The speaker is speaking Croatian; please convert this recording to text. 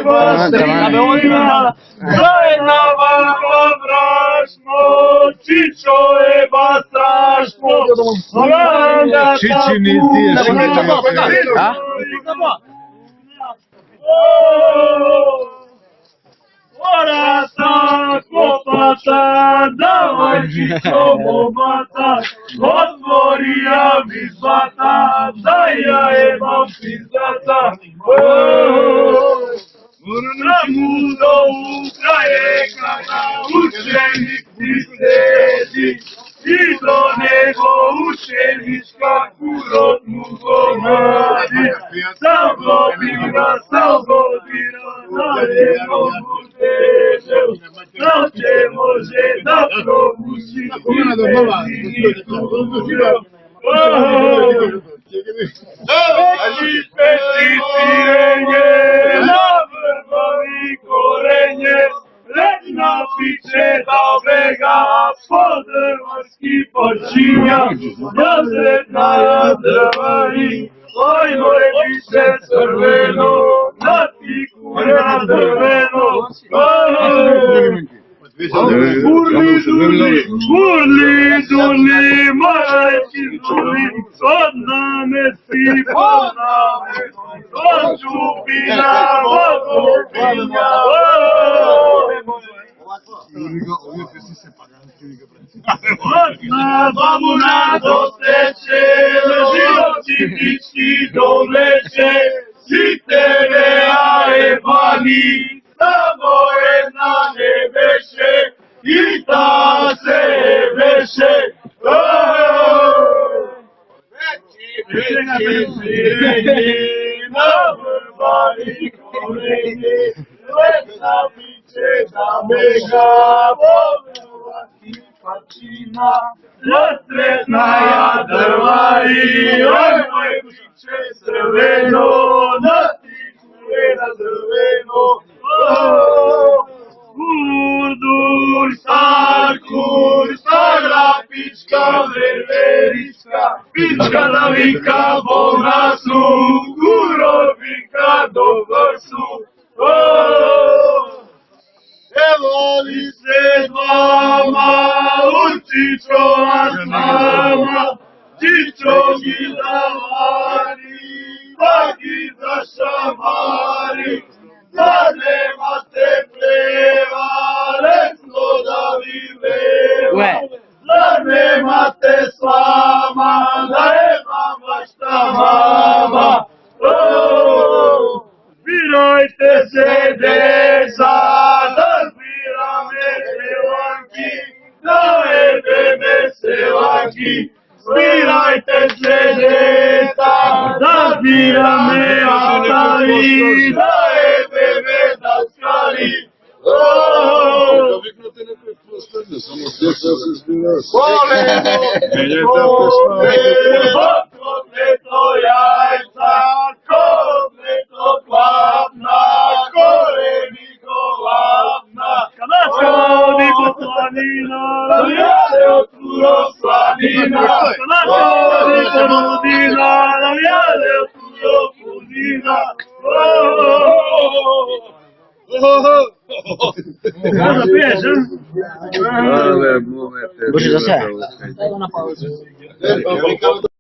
Bastrina, Zajna Varva Vrašmo, Čičojeva strašmo, Vranda Čičini ti je Orata, kopata, davaj Čičo bobata, otvori ja vizbata, daj ja jebam pizdata. Urnamu do Ukrajeka, učenici sedi, i do nego učenička kurot mu gomadi. Sam godina, na njegovu težev, sam će može da probuši Peći sirenje, na vrbovi korenje, Redna piće da bega, podrvarski počinja, Razredna drvari, oj moje piće crveno, na ti kure na drveno. Urli, durli, majki durli, od namesti, od čupina, od čupina. Odna babuna dosteče, životi pički dovleče, siteve a ebani, samo jedna ne beše, i ta se beše. Veći sireni, na vrbani koreni, Redna piće da bega, podrvarski pačina, Razredna ja drvari, oj moje piće crveno, na ti kure na drveno. Kur, stara pička ververička, pička navika bona su, kurovika dobar su. Evo li se dvama, u Čičova s nama, Čičo gi zavani, da gi zašamari, da nemate pleva, letno da vi veva, da nemate slama, da jebam vašta mama. Zbirajte se deca, da zbirame selanki, da jebeme selanki. Zbirajte se deca, da zbirame atari, da jebeme daskari. Kotleto jajca, kotleto klapna, koreni golapna. Kanačka vodi poslanina, navijade oturo slanina. Kanačka vodi ponudina, navijade oturo pudina. Možda piješ, a? Brže za sve.